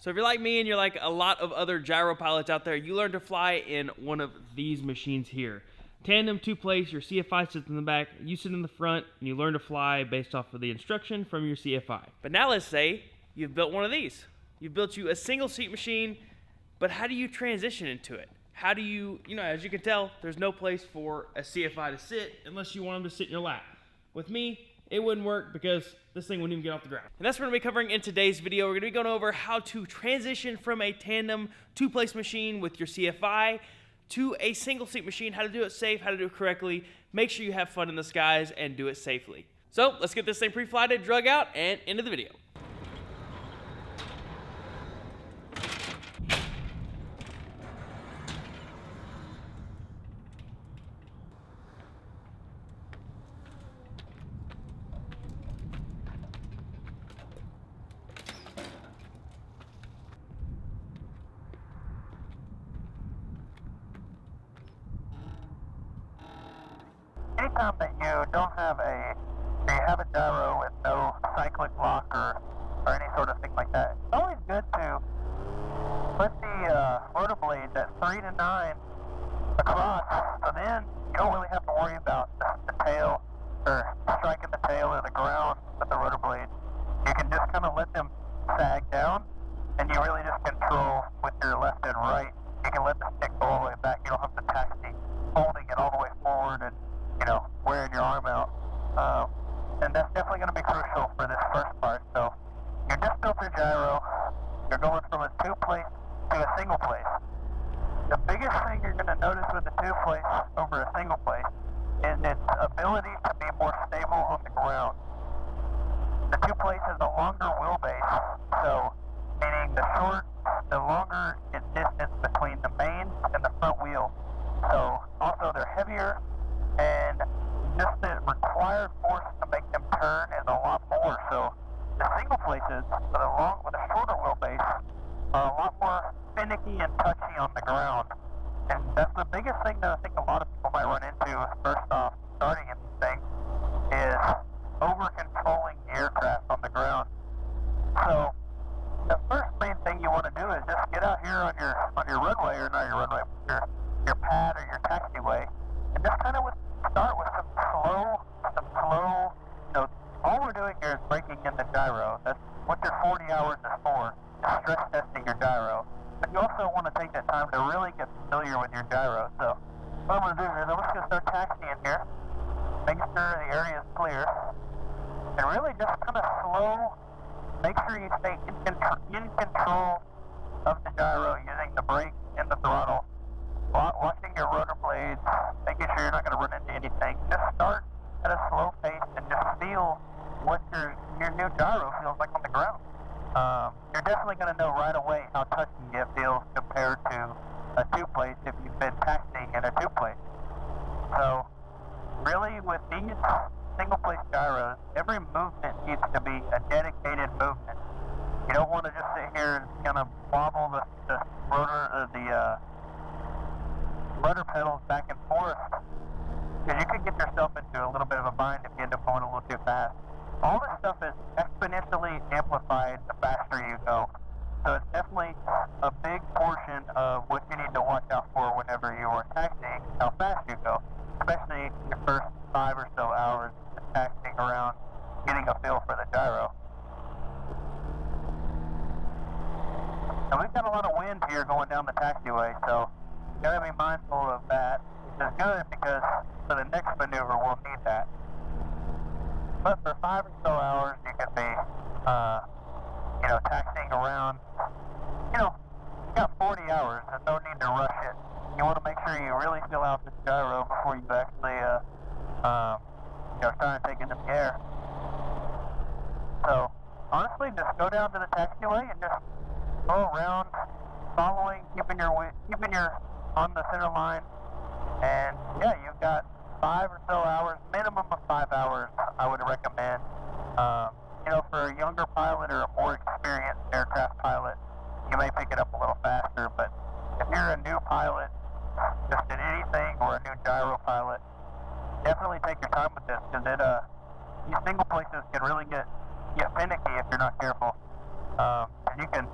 So if you're like me and you're like a lot of other gyro pilots out there, you learn to fly in one of these machines here. Tandem, 2-place, your CFI sits in the back, you sit in the front, and you learn to fly based off of the instruction from your CFI. But now let's say you've built one of these. You've built you a single seat machine, but how do you transition into it? How do you, as you can tell, there's no place for a CFI to sit unless you want them to sit in your lap. With me, it wouldn't work because this thing wouldn't even get off the ground. And that's what we're gonna be covering in today's video. We're gonna be going over how to transition from a tandem 2-place machine with your CFI to a single seat machine, how to do it safe, how to do it correctly, make sure you have fun in the skies and do it fly. So let's get this thing pre-flighted, drug out, and into the video. Anytime that you don't have you have a gyro with no cyclic lock or any sort of thing like that, it's always good to put the rotor blade at 3 to 9 across, so then you don't really have to worry about the tail or striking the tail or the ground with the rotor blade. You can just kind of let them sag down, and you really just control with your left and right. You can let the stick go all the way back. You don't have to taxi holding it all the way forward and wearing your arm out. And that's definitely going to be crucial for this first part. So you just built your gyro. You're going from a 2-place to a single place. The biggest thing you're going to notice with the 2-place over a single place is its ability to be more stable on the ground. The 2-place is a longer wheelbase, so meaning the longer is distance between the main and the front wheel. So also they're heavier, and just the required force to make them turn is a lot more. So the single places with a shorter wheelbase are a lot more finicky and touchy on the ground. And that's the biggest thing that I think a lot of people might run into first off starting in these things is over controlling the aircraft on the ground. So the first main thing you want to do is just get out here on your runway, or not your runway, your pad or your taxiway, and just kind of start with some slow, all we're doing here is breaking in the gyro. That's what your 40 hours is for, is stress testing your gyro. But you also want to take that time to really get familiar with your gyro. So what I'm going to do is I'm just going to start taxiing here, making sure the area is clear, and really just kind of slow, make sure you stay in control of the gyro using the brake and the throttle. Watching your rotor blades, making sure you're not going to run into anything. Just start at a slow pace and just feel what your new gyro feels like on the ground. You're definitely going to know right away how touchy it feels compared to a 2-place if you've been taxiing in a 2-place. So really with these single-place gyros, every movement needs to be a dedicated movement. You don't want to just sit here and kind of wobble the rotor, the rudder pedals back and forth, because you could get yourself into a little bit of a bind if you end up going a little too fast. All this stuff is exponentially amplified the faster you go. So it's definitely a big portion of what you need to watch out for whenever you are taxiing, how fast you go, especially your first 5 or so hours of taxiing around, getting a feel for the gyro. And we've got a lot of wind here going down the taxiway, so you gotta be mindful of that, which is good because for the next maneuver we'll need that. But for 5 or so hours you can be, taxiing around. You got 40 hours, there's no need to rush it. You want to make sure you really feel out this gyro before you actually, start taking it in the air. So honestly, just go down to the taxiway and just go around, following, keeping your on the center line, and yeah, you've got 5 or so hours, minimum of 5 hours, I would recommend. For a younger pilot or a more experienced aircraft pilot, you may pick it up a little faster, but if you're a new pilot, just in anything, or a new gyro pilot, definitely take your time with this, because these single places can really get finicky if you're not careful. And you can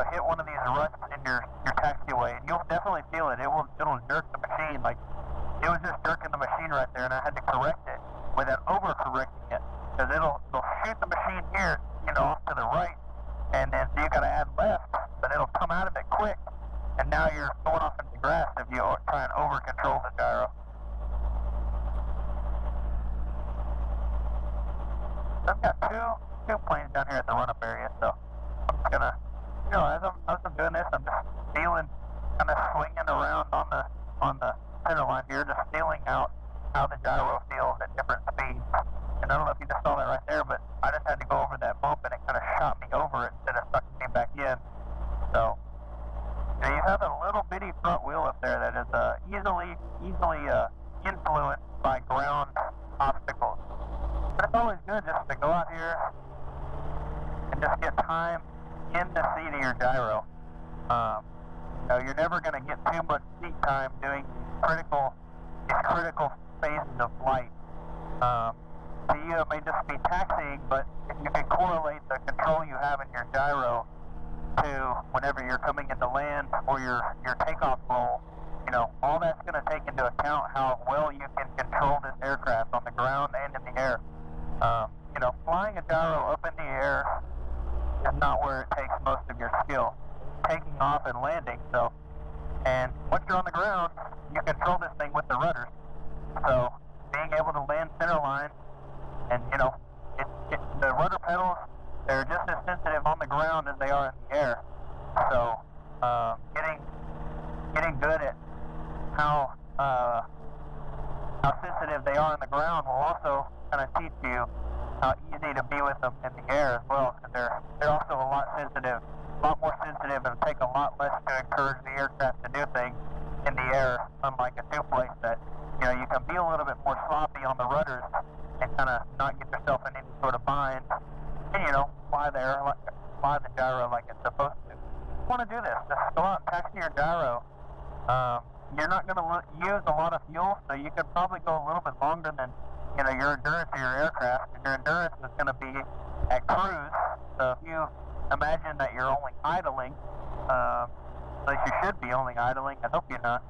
hit one of these ruts in your taxiway, and you'll definitely feel it. It'll jerk the machine. Like, it was just jerking the machine right there, and I had to correct it without over-correcting it, because it'll shoot the machine here, off to the right, and then you got to add left, but it'll come out of it quick, and now you're going off into the grass if you try and over-control the gyro. I've got two planes down here at the run-up area, so I'm just gonna, as I'm doing this, I'm just feeling, kind of swinging around on the center line here, just feeling out how the gyro feels at different speeds. And I don't know if you just saw that right there, but I just had to go over that bump, and it kind of shot me over instead of sucking me back in. So, you have a little bitty front wheel up there that is easily influenced by ground obstacles. But it's always good just to go out here and just get time in the seat of your gyro. You're never going to get too much seat time doing these critical phases of flight. So you may just be taxiing, but if you can correlate the control you have in your gyro to whenever you're coming into land or your takeoff roll, all that's going to take into account how well you can control this aircraft on the ground and in the air. Flying a gyro up in the air is not where it takes most of your skill. Taking off and landing, and once you're on the ground, you control this thing with the rudders. So, being able to land center line, and the rudder pedals, they're just as sensitive on the ground as they are in the air. So, getting good at how sensitive they are on the ground will also kind of teach you how easy to be with them in the air as well, because they're also a lot more sensitive, and take a lot less to encourage the aircraft to do things in the air, unlike a two-place that, you can be a little bit more sloppy on the rudders and kind of not get yourself in any sort of bind, and, fly the gyro like it's supposed to. You want to do this, just go out and taxi your gyro. You're not going to use a lot of fuel, so you could probably go a little bit longer than, your endurance of your aircraft. And your endurance is going to be at cruise, so if you imagine that you're only idling, like you should be only idling, I hope you're not,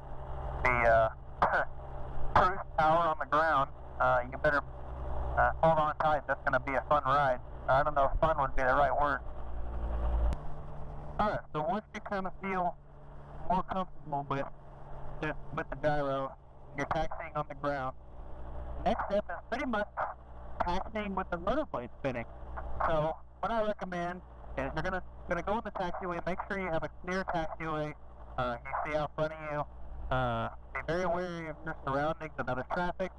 the cruise power on the ground, you better hold on tight. That's going to be a fun ride. I don't know if fun would be the right word. Alright, so once you kind of feel more comfortable with the gyro, you're taxiing on the ground. Next step is pretty much taxiing with the rotor blade spinning. So what I recommend is you're gonna go in the taxiway, make sure you have a clear taxiway, you see out front of you, be very wary of your surroundings and other traffic.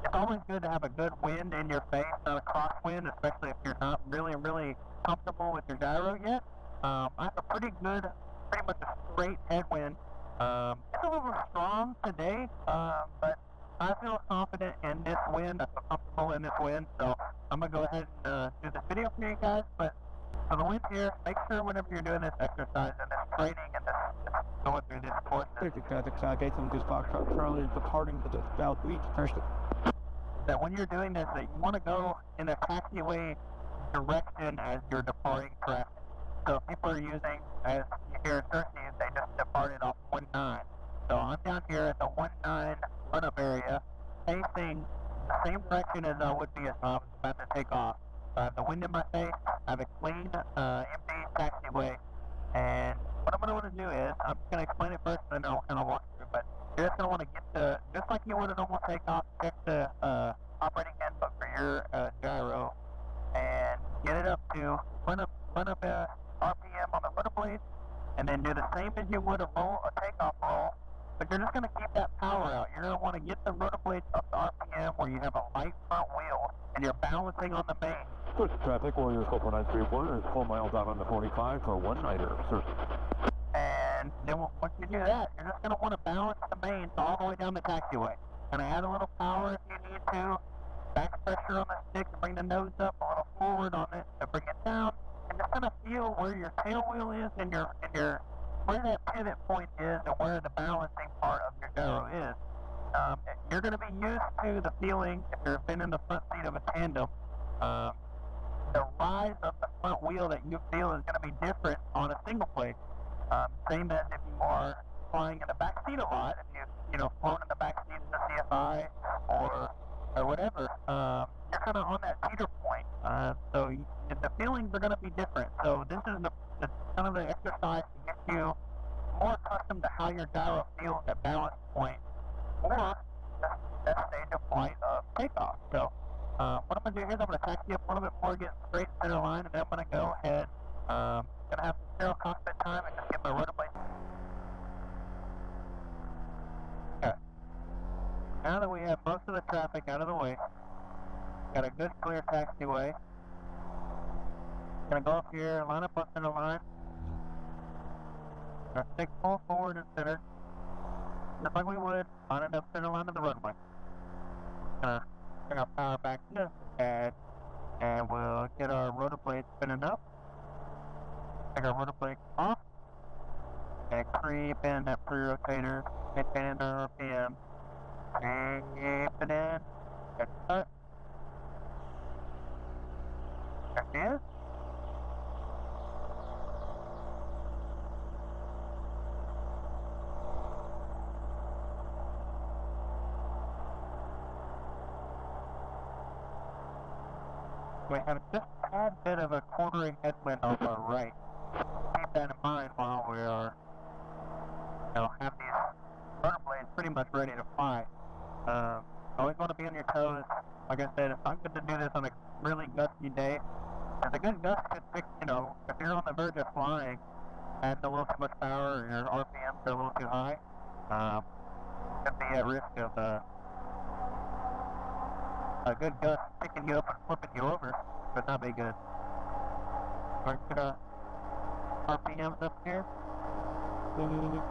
It's always good to have a good wind in your face, not a crosswind, especially if you're not really, really comfortable with your gyro yet. I have a pretty much a straight headwind. It's a little strong today, but I feel confident in this wind. I feel comfortable in this wind, so I'm going to go ahead and do this video for you guys. But for the wind here, make sure whenever you're doing this exercise and this training and this going through this course, Charlie departing to the southeast person. That when you're doing this, that you want to go in a taxiway direction as you're departing traffic. So people are using, as you hear in Cersei, they just departed off 1-9. So I'm down here at the 1-9 run-up area, facing the same direction as I would be if I was about to take off. So I have the wind in my face, I have a clean, empty taxiway, and what I'm going to want to do is, I'm just going to explain it first, and then I'll kind of walk through, but you're just going to want to get just like you would a normal takeoff, check the operating handbook for your gyro, and get it up to run up RPM on the rotor blades, and then do the same as you would a takeoff roll, but you're just going to keep that power out. You're going to want to get the rotor blades up to RPM where you have a light front wheel, and you're balancing on the main. Push traffic, Warrior 931 is 4 miles out on the 45 for one-nighter, sir. And then once you do that, you're just going to want to balance the mains all the way down the taxiway. And add a little power if you need to, back pressure on the stick to bring the nose up, a little forward on it to bring it down, and just kind of feel where your tail wheel is and where that pivot point is and where the balancing part of your gyro is. You're going to be used to the feeling, if you've been in the front seat of a tandem, the rise of the front wheel that you feel is going to be different on a single plate. Same as if you are flying in the back seat a lot, if you know, flown in the back seat in the CFI or whatever, you're kind of on that teeter point. So the feelings are going to be different. So this is the kind of the exercise to get you more accustomed to how your gyro feels at balance point or that stage of flight of takeoff. So what I'm going to do here is I'm going to taxi up a little bit more, get straight center line, and then I'm going to go ahead. Going to have some zero cockpit time and just get my rotor blade. Okay. Now that we have most of the traffic out of the way, got a good clear taxiway. Going to go up here, line up on center line. Going to stick full forward and center. Just like we would, line it up center line of the runway. Going to bring our power back to the pad, and we'll get our rotor blade spinning up. Take our rotor blade off, and creep in that pre-rotator, maintain our RPM, creep it in, good cut. There she is. We have just a tad bit of a quartering headwind off our right. Keep that in mind while we are, have these rotor blades pretty much ready to fly. Always want to be on your toes. Like I said, I'm going to do this on a really gusty day. If a good gust could pick, if you're on the verge of flying, adding a little too much power or your RPMs are a little too high, could be at risk of a good gust picking you up and flipping you over, but not be good. We're gonna RPMs up here. Release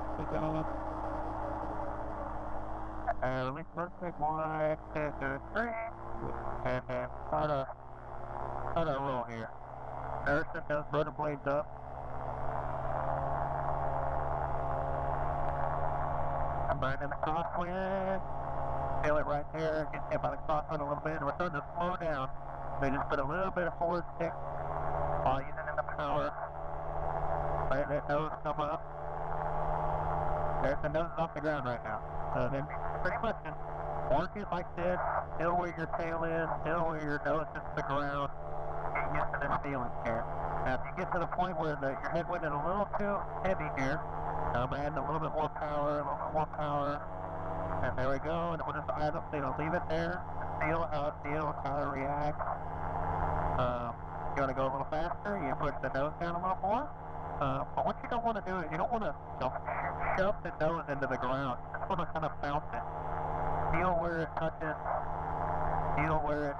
perfect 1, 2, 3, and then start a roll here. Nursing those rotor blades up. Combine in the crosswind. Feel it right there, get hit by the crosswind a little bit, and we're starting to slow down. So just put a little bit of forward stick while using in the power. Let that nose come up. There's the nose off the ground right now. So then pretty much just work it like this, still where your tail is, still where your nose is to the ground. Get used to this feeling here. Now if you get to the point where your headwind is a little too heavy here, I'm adding a little bit more power, and there we go, and we'll just leave it there, feel how it feels, how it reacts. You want to go a little faster, you push the nose down a little more. But what you don't want to do is you don't want to shove the nose into the ground. You just want to kind of bounce it. Feel where it touches, feel where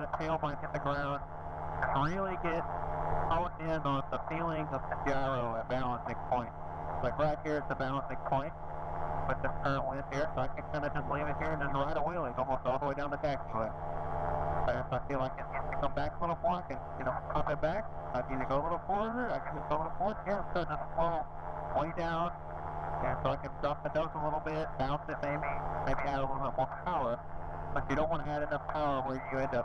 the tail might hit the ground. Just really get honed in on the feeling of the gyro at balancing point. Like right here at the balancing point with this current wind here, so I can kind of just leave it here and then ride a wheeling almost all the way down the taxiway. But if I feel like it needs to come back a little more, I can, pop it back. I can either go a little further, I can just go a little forward. Here, I'm starting to slow way down, and so I can drop the nose a little bit, bounce it maybe add a little bit more power. But you don't want to add enough power where you end up,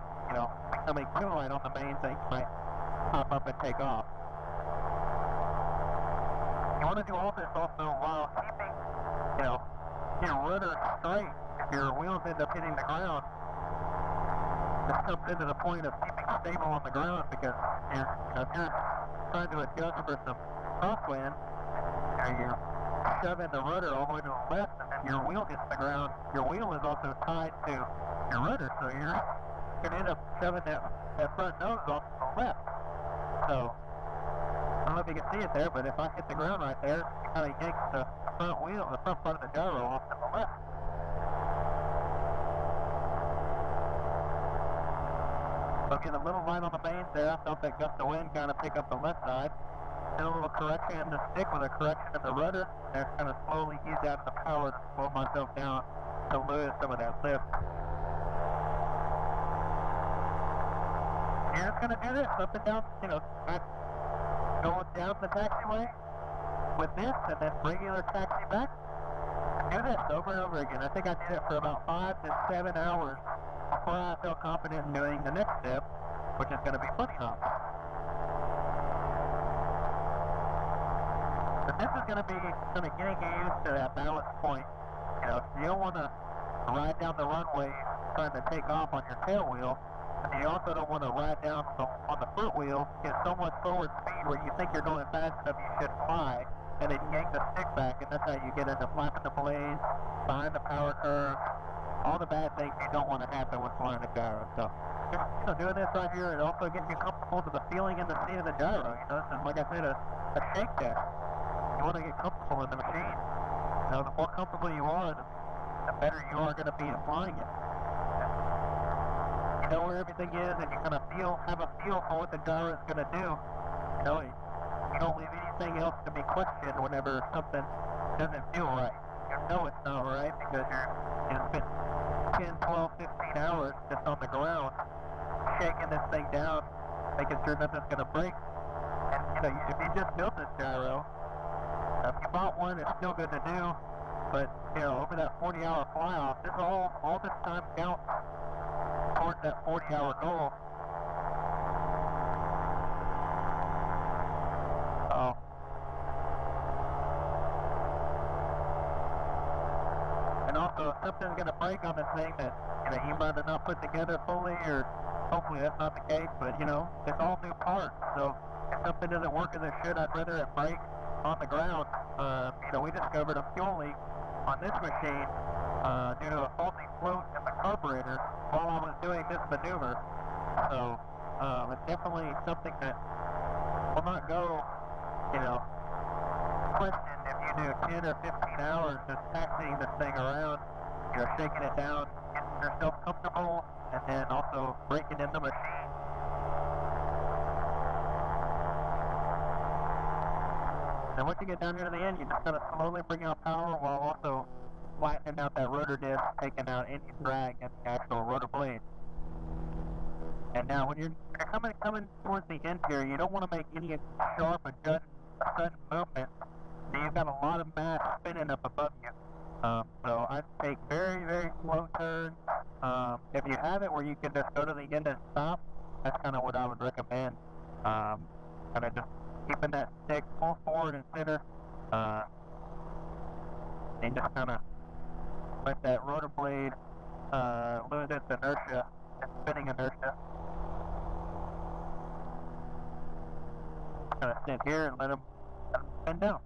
becoming too light on the mains that you might pop up and take off. You want to do all this also while keeping, your rudder straight. If your wheels end up hitting the ground, this comes into the point of keeping stable on the ground, because if you're trying to adjust for some crosswind, you're shoving the rudder all the way to the left, and then your wheel hits the ground. Your wheel is also tied to your rudder, so you're going to end up shoving that front nose off to the left. So, I don't know if you can see it there, but if I hit the ground right there, it kind of yanks the front part of the gyro off to the left. So get a little light on the mains there. I felt that gust of wind kind of pick up the left side. Did a little correction in the stick with a correction in the rudder. And kind of slowly ease out the power to slow myself down to lose some of that lift. You're just going to do this up and down, going down the taxiway with this and then regular taxi back. Do this over and over again. I think I did it for about 5 to 7 hours before I felt confident in doing the next step, which is going to be bunny hops. But this is going to be kind of getting you used to that balance point. You know, you don't want to ride down the runway trying to take off on your tail wheel, and you also don't want to ride down on the front wheel, get so much forward speed where you think you're going fast enough you should fly, and then yank the stick back, and that's how you get into flapping the blades, behind the power curve, all the bad things you don't want to happen with flying a gyro. So, just, you know, doing this right here, it also gets you comfortable to the feeling and the seat of the gyro. You know, this is, like I said, a shakedown. You want to get comfortable in the machine. You know, the more comfortable you are, the better you are going to be at flying it. You know where everything is, and you kind of have a feel for what the gyro is going to do. You know, you don't leave anything else to be questioned whenever something doesn't feel right. You know it's not right because you spent 10, 12, 15 hours just on the ground shaking this thing down, making sure nothing's going to break. And, you know, if you just built this gyro, if you bought one, it's still good to do, but, you know, over that 40-hour fly-off, all this time counts towards that 40-hour goal. Oh. And also, if something's going to break on this thing that, you know, you might have not put together fully, or hopefully that's not the case, but, you know, it's all new parts, so if something doesn't work as it should, I'd rather it break on the ground. You know, we discovered a fuel leak on this machine due to a faulty float in the carburetor while I was doing this maneuver. So, it's definitely something that will not go, you know, questioned if you do 10 or 15 hours just taxiing this thing around, you know, shaking it down, getting yourself comfortable, and then also breaking in the machine. And once you get down here to the end, you just gotta slowly bring out power while also flattening out that rotor disc, taking out any drag in the actual rotor blade. And now when you're coming towards the end here, you don't want to make any sharp or sudden movement. So you've got a lot of mass spinning up above you. So I'd take very, very slow turns. If you have it where you can just go to the end and stop, that's kind of what I would recommend. Kind of just keeping that stick full forward and center, and just kind of let that rotor blade lose its inertia, its spinning inertia. Kind of sit here and let them spin down.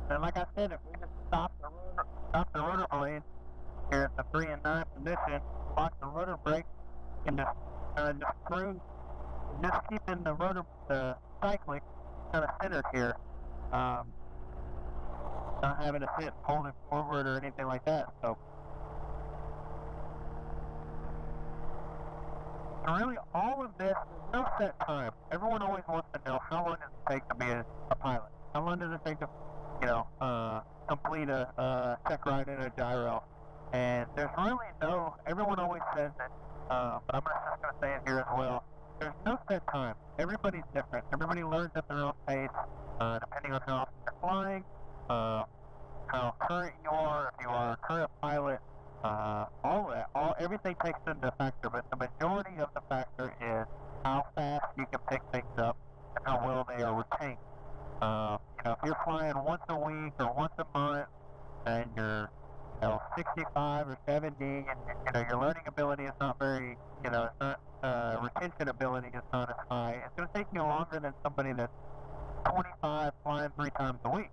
And like I said, if we just stop the rotor blade here at the 3 and 9 position, lock the rotor brake, and just cruise. Just keeping the rotor, cycling kind of centered here. Not having to sit, hold it forward or anything like that. So, really, all of this, there's no set time. Everyone always wants to know how long does it take to be a pilot? How long does it take to, you know, complete a check ride in a gyro? And there's really no, everyone always says it, but I'm just going to say it here as well. There's no set time. Everybody's different. Everybody learns at their own pace, depending on how often you're flying, how current you are, if you are a current pilot, all that. Everything takes into factor, but the majority of the factor is how fast you can pick things up and how well they are retained. You know, if you're flying once a week or once a month, and you're, you know, 65 or 70, and, you know, your learning ability is not very, you know, it's not, retention ability is not as high. It's going to take you longer than somebody that's 25 flying 3 times a week.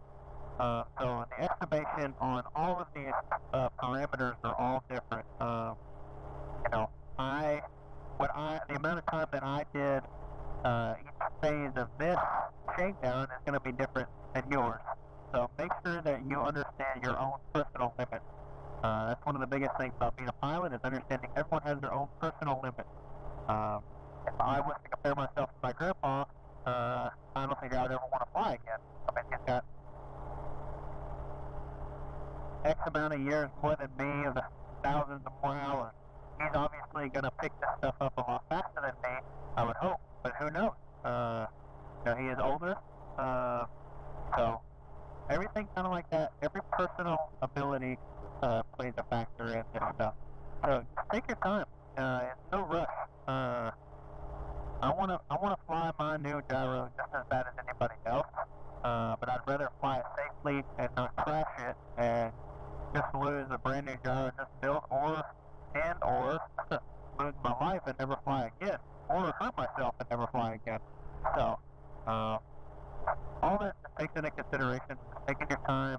So the estimation on all of these parameters are all different. You know, the amount of time that I did each phase of this shakedown is going to be different than yours. So make sure that you understand your own personal limits. That's one of the biggest things about being a pilot, is understanding everyone has their own personal limits. If I was to compare myself to my grandpa, I don't think I would ever want to fly again. I mean, he's got X amount of years more than me, and thousands of more hours. He's obviously going to pick this stuff up a lot faster than me, I would hope, but who knows? You know, he is older, so everything kind of like that. Every personal ability plays a factor in this stuff. So just take your time. It's no rush. I wanna fly my new gyro just as bad as anybody else. But I'd rather fly it safely and not crash it and just lose a brand new gyro just built, or lose my life and never fly again, or hurt myself and never fly again. So, all this takes into consideration, taking your time,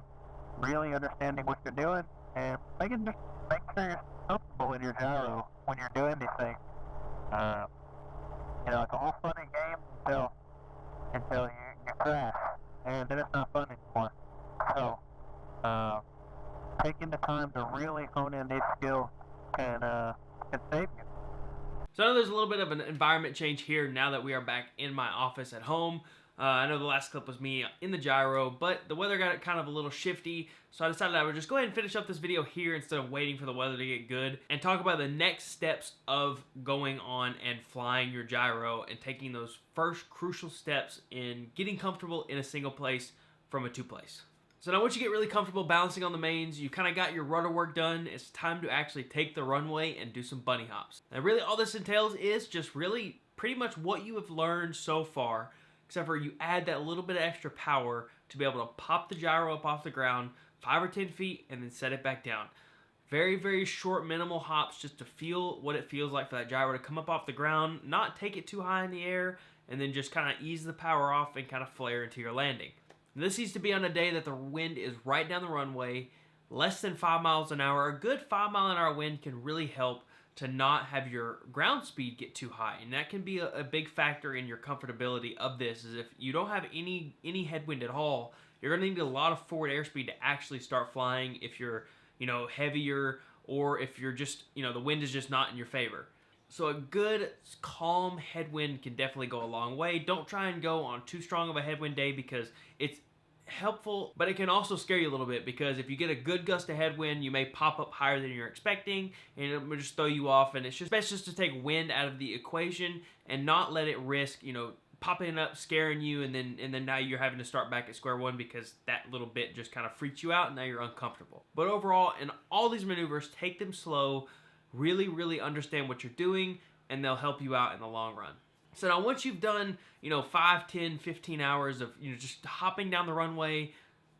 really understanding what you're doing, and make sure you're comfortable in your gyro when you're doing these things. You know, it's all fun and games until you crash, and then it's not fun anymore. So, taking the time to really hone in these skills can save you. So I know there's a little bit of an environment change here now that we are back in my office at home. I know the last clip was me in the gyro, but the weather got kind of a little shifty, so I decided I would just go ahead and finish up this video here instead of waiting for the weather to get good, and talk about the next steps of going on and flying your gyro and taking those first crucial steps in getting comfortable in a single place from a two-place. So now once you get really comfortable balancing on the mains, you kind of got your rudder work done, it's time to actually take the runway and do some bunny hops. And really all this entails is just really pretty much what you have learned so far, except for you add that little bit of extra power to be able to pop the gyro up off the ground 5 or 10 feet and then set it back down. Very, very short, minimal hops just to feel what it feels like for that gyro to come up off the ground, not take it too high in the air, and then just kind of ease the power off and kind of flare into your landing. This needs to be on a day that the wind is right down the runway, less than 5 miles an hour. A good 5 mile an hour wind can really help to not have your ground speed get too high, and that can be a big factor in your comfortability of this. Is if you don't have any headwind at all, you're going to need a lot of forward airspeed to actually start flying if you're heavier, or if you're just the wind is just not in your favor. So a good calm headwind can definitely go a long way. Don't try and go on too strong of a headwind day because it's helpful, but it can also scare you a little bit, because if you get a good gust of headwind, you may pop up higher than you're expecting and it will just throw you off. And it's just best just to take wind out of the equation and not let it risk popping up, scaring you, and then now you're having to start back at square one because that little bit just kind of freaks you out and now you're uncomfortable. But overall, in all these maneuvers, take them slow, really understand what you're doing, and they'll help you out in the long run. So now once you've done 5, 10, 15 hours of just hopping down the runway,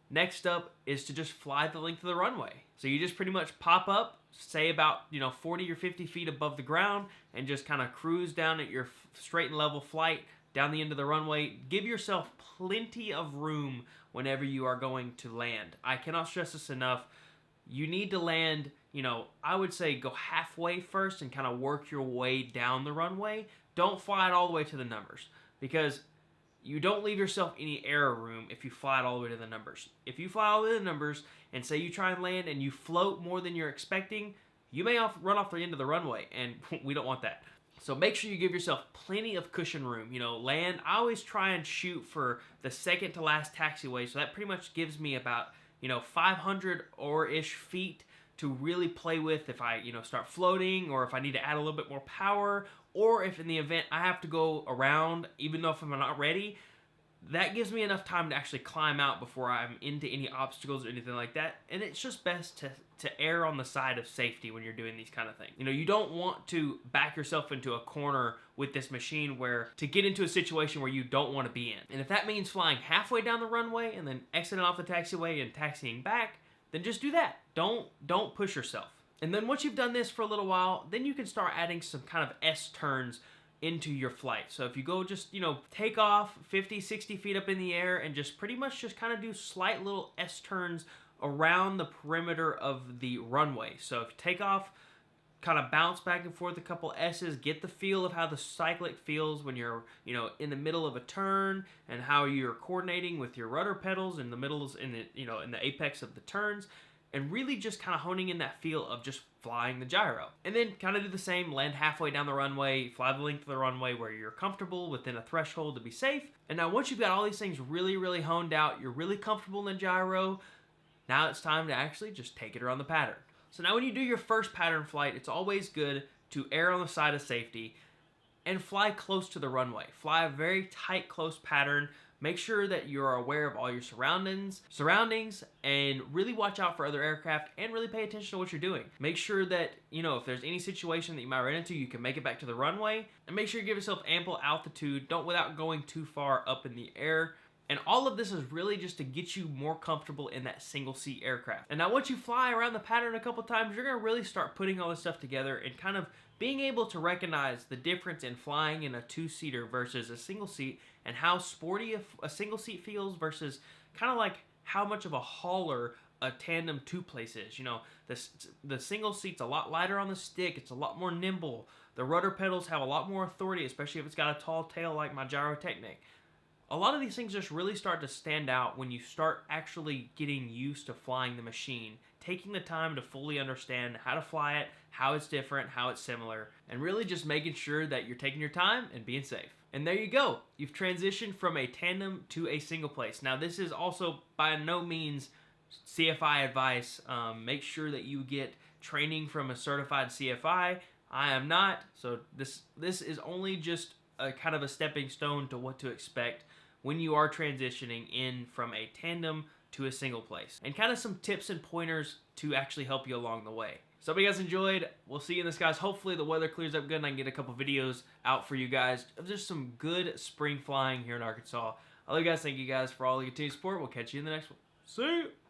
next up is to just fly the length of the runway. So you just pretty much pop up, say about 40 or 50 feet above the ground, and just kind of cruise down at your straight and level flight down the end of the runway. Give yourself plenty of room whenever you are going to land. I cannot stress this enough. You need to land, I would say go halfway first and kind of work your way down the runway. Don't fly it all the way to the numbers, because you don't leave yourself any error room if you fly it all the way to the numbers. If you fly all the way to the numbers and say you try and land and you float more than you're expecting, you may run off the end of the runway, and we don't want that. So make sure you give yourself plenty of cushion room. Land, I always try and shoot for the second to last taxiway, so that pretty much gives me about 500 or ish feet to really play with if I start floating, or if I need to add a little bit more power, or if in the event I have to go around even though if I'm not ready. That gives me enough time to actually climb out before I'm into any obstacles or anything like that. And it's just best to err on the side of safety when you're doing these kind of things. You don't want to back yourself into a corner with this machine to get into a situation where you don't want to be in. And if that means flying halfway down the runway and then exiting off the taxiway and taxiing back, then just do that. Don't push yourself. And then once you've done this for a little while, then you can start adding some kind of S-turns into your flight. So if you go just, take off 50, 60 feet up in the air and just pretty much just kind of do slight little S-turns around the perimeter of the runway. So if you take off, kind of bounce back and forth a couple S's, get the feel of how the cyclic feels when you're, in the middle of a turn, and how you're coordinating with your rudder pedals in the middles, in the apex of the turns, and really just kind of honing in that feel of just flying the gyro. And then kind of do the same, land halfway down the runway, fly the length of the runway where you're comfortable within a threshold to be safe. And now once you've got all these things really honed out, you're really comfortable in the gyro, now it's time to actually just take it around the pattern. So now when you do your first pattern flight, it's always good to err on the side of safety and fly close to the runway. Fly a very tight, close pattern. Make sure that you're aware of all your surroundings, and really watch out for other aircraft and really pay attention to what you're doing. Make sure that, you know, if there's any situation that you might run into, you can make it back to the runway, and make sure you give yourself ample altitude, without going too far up in the air. And all of this is really just to get you more comfortable in that single seat aircraft. And now once you fly around the pattern a couple times, you're gonna really start putting all this stuff together and kind of being able to recognize the difference in flying in a two-seater versus a single seat, and how sporty a single seat feels versus kind of like how much of a hauler a tandem two-place is. You know, the single seat's a lot lighter on the stick, it's a lot more nimble. The rudder pedals have a lot more authority, especially if it's got a tall tail like my Gyro Technic. A lot of these things just really start to stand out when you start actually getting used to flying the machine, taking the time to fully understand how to fly it, how it's different, how it's similar, and really just making sure that you're taking your time and being safe. And there you go. You've transitioned from a tandem to a single place. Now this is also by no means CFI advice. Make sure that you get training from a certified CFI. I am not, so this is only just a kind of a stepping stone to what to expect when you are transitioning in from a tandem to a single place, and kind of some tips and pointers to actually help you along the way. So if you guys enjoyed, we'll see you in the skies. Hopefully the weather clears up good and I can get a couple videos out for you guys of just some good spring flying here in Arkansas. I love you guys. Thank you guys for all the continued support. We'll catch you in the next one. See you.